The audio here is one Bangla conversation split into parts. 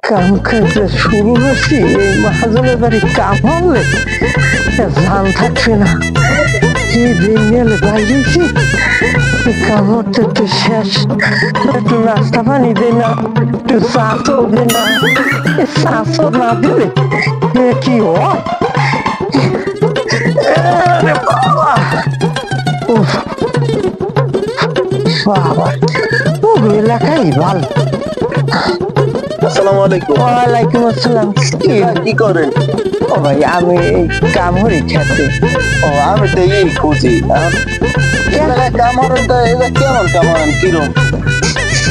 কাম কাজে শুরু হয়েছি এই মহাজনের বাড়ি কাম হলে জান থাকছে না কি বেঙ্গলে বাইরেছি কাম হতে তো শেষ একটু নাস্তা পানি দে না একটু চাষও দে না চাষও না দিলে কি হয় বাবা বাবা ও এলাকাই ভালো। আসসালামু আলাইকুম। ওয়ালাইকুম আসসালাম। কি করেন? ও ভাই আমি এই কামড়ি খেতে। ও আমি তো এই খুঁজি কাম হরেন তো এটা কেমন কাম হরেন কিরম?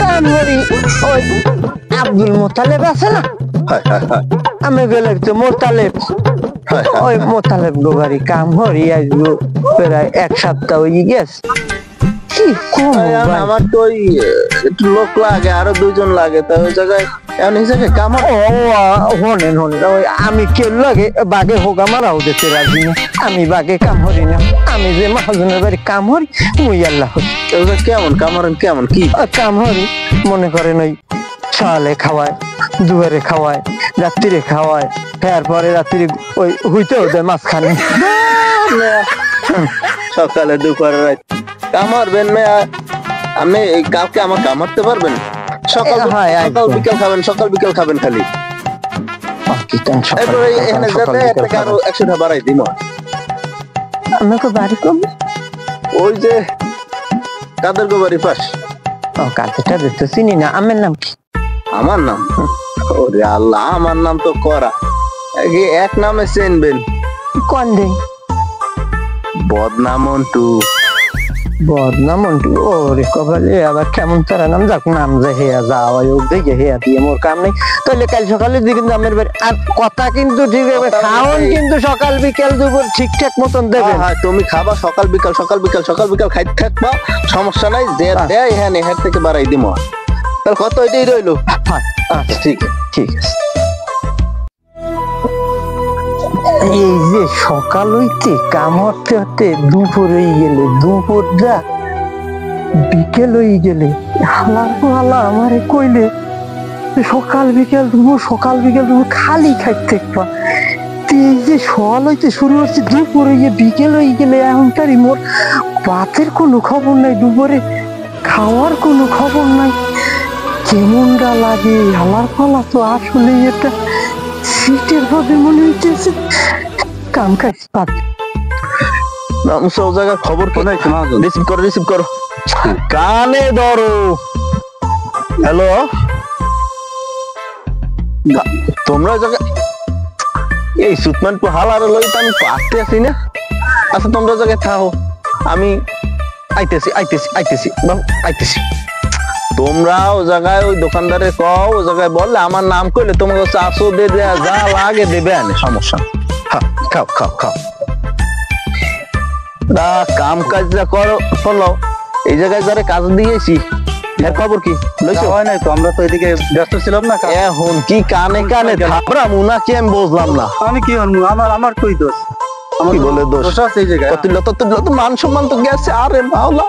কামড়ি ওই আব্দুল মোতালেব আছে না? আমি গেলে তো মোতালেব ওই মোতালেব গো বাড়ি কামড়ি আসবো প্রায় এক সপ্তাহ হয়ে গেছে। কি কম আমার তো ওই একটু লোক লাগে আরো দুজন লাগে তো ওই জায়গায় এমন হিসেবে কাম হনেন ওই আমি কেউ লাগে বাঘে হোগা মারাও দিতে রাজি না আমি বাঘে কাম হরি না আমি যে মহাজনের বাড়ি কাম হরি মুই আল্লাহ কেমন কাম হরেন কেমন কি কাম হরি মনে করেন ওই সকালে খাওয়ায় দুপুরে খাওয়ায় রাত্রিরে খাওয়ায় তারপরে রাত্রি ওই হইতেও দেয় মাঝখানে সকালে দুপুরে রাত কামড়বেন আপনি কাউকে আমার কামড়তে পারবেন? সকাল সকাল বিকেল খাবেন সকাল বিকেল খাবেন খালি এখানে যেতে আরো 100 টাকা বাড়াই দিন আমাকে বাড়ি কম ওই যে কাদের গো বাড়ি পাশ কাদেরটা দেখতে চিনি না আমার নাম কি? আমার নাম ওরে আল্লাহ আমার নাম তো করা এক নামে চেনবেন কোন দিন বদনাম মন্টু বদনাম ওরে কপালে আবার কেমন তারা নাম যাক নাম যে হেয়া যাওয়া হোক দেখে হেয়া দিয়ে মোর কাম নেই তাহলে কাল সকালে দিয়ে কিন্তু আমার বাড়ি আর কথা কিন্তু ঠিক হবে খাওন কিন্তু সকাল বিকেল দুপুর ঠিকঠাক মতন দেবে হ্যাঁ তুমি খাবা সকাল বিকাল সকাল বিকাল সকাল বিকাল খাইতে থাকবা সমস্যা নাই যে দেয় হ্যাঁ এর থেকে বাড়াই দিব তাহলে কত এটাই রইলো আচ্ছা ঠিক আছে এই যে সকাল হইতে কাম হতে হতে দুপুর হয়ে গেলে দুপুরটা বিকেল হয়ে গেলে হালা আমারে কইলে সকাল বিকেল দুপুর খালি খাইতে থাকবা এই যে সকাল হইতে শুরু হচ্ছে দুপুর হয়ে বিকেল হয়ে গেলে এখনকারই মোর ভাতের কোনো খবর নাই দুপুরে খাওয়ার কোনো খবর নাই কেমনটা লাগে হালার পালা তো আসলে এটা সিটের ভাবে মনে হইতেছে কাম কাজ জায়গার খবর কি নাই রিসিভ করো কানে ধরো হ্যালো তোমরা জায়গা এই সুতমান হালার লই তো আমি আসতে আসি না আচ্ছা তোমরা জায়গায় থাকো আমি আইতেছি তোমরা ও জায়গায় ওই দোকানদারে কও ও জায়গায় বললে আমার নাম কইলে তোমাকে 400 দিয়ে দেয়া যা লাগে দেবে আনে সমস্যা খাও কাম কাজ যা করো শোনো এই জায়গায় যারা কাজ দিয়েছি এর খবর কি হয় নাই তো আমরা তো এদিকে ব্যস্ত ছিলাম না এখন কি কানে থাপড়া মুনা কি আমি বুঝলাম না আমি কি আমার কই দোষ কি বলে দোষ আছে এই জায়গায় কত মান সম্মান তো গেছে আরে মাওলা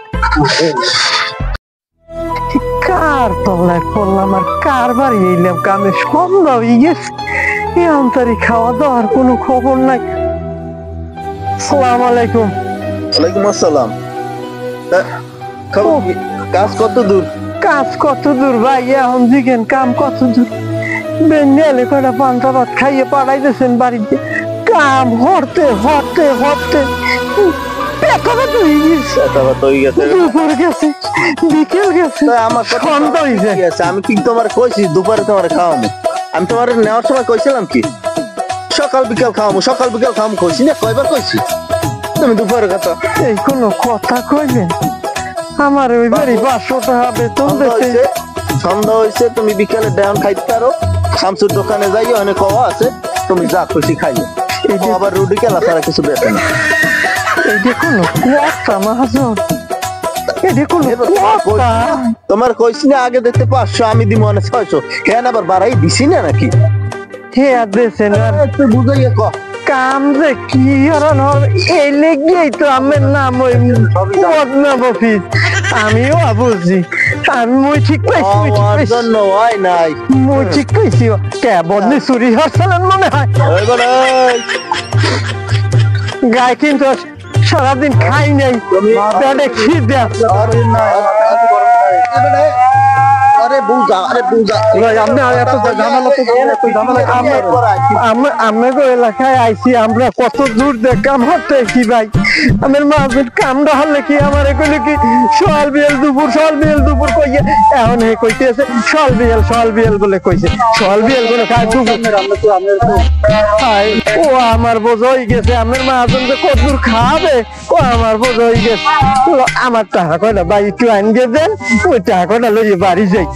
কার তলায় পড়লাম আর কার বাড়ি এলাম কামে সন্ধ্যা হয়ে গেছে এই অন্তরে খাওয়া দাওয়ার কোনো খবর নাই। আসসালামু আলাইকুম। ওয়ালাইকুম আসসালাম। কাজ কত দূর ভাই এখন দিকেন কাম কত দূর বেঙ্গলে কয়টা পান্তা ভাত খাইয়ে পাঠাইতেছেন বাড়িতে কাম হরতে আমি কি তোমার কইছি দুপুরে তোমার খাওয়াবো আমি তোমার নেওয়ার সময় কইছিলাম কি সকাল বিকাল খাওয়াবো কইছি না কয়বার কইছি তুমি দুপুরে কথা এই কোনো কথা কইলেন আমার ওই বাড়ি 500 টাকা বেতন দিতে সন্ধ্যা হয়েছে তুমি বিকালে ডাউন খাইতে পারো শামসুর দোকানে যাই অনেক কওয়া আছে তুমি যা খুশি খাইও আবার রুটি কেলা ছাড়া কিছু বেতে না এইটা কোনো কথা মহাজন এটা কোনো কথা তোমার কইছি না আগে দিতে 500 আমি দিব না 600 কেন আবার বাড়াই দিছি না নাকি হে আদেছেন আর একটু বুঝাইয়া কও কাম যে কি হরন এই লেগেই তো আমার নাম ওই বদনাম অফিস আমিও বুঝি আমি মই ঠিক পাইছি মই ঠিক আমার পাইছি জন্য হয় নাই মই ঠিক পাইছি কে বদলি চুরি হচ্ছিলেন মনে হয় এবারে গায়ে কিন্তু সারাদিন খাই নাই পেটে খিদে আরে বুঝা আপনি এত ঝামেলা আমাকে এলাকায় আইছি আমরা কত দূর দেখ কাম হতে কি ভাই আমার মাঝে কামটা হলে কি আমার কইলে কি সকাল বিয়েল দুপুর কইয়ে এখন হে কইতেছে সকাল বিয়েল বলে কইছে সকাল বিয়েল কোনো কাজ ও আমার বোঝ হয়ে গেছে আমার মাঝন যে কত দূর খাবে ও আমার বোঝ হয়ে গেছে আমার টাকা কয়টা ভাই একটু আইন দিয়ে দেন ওই টাকা কয়টা লইয়ে বাড়ি যাই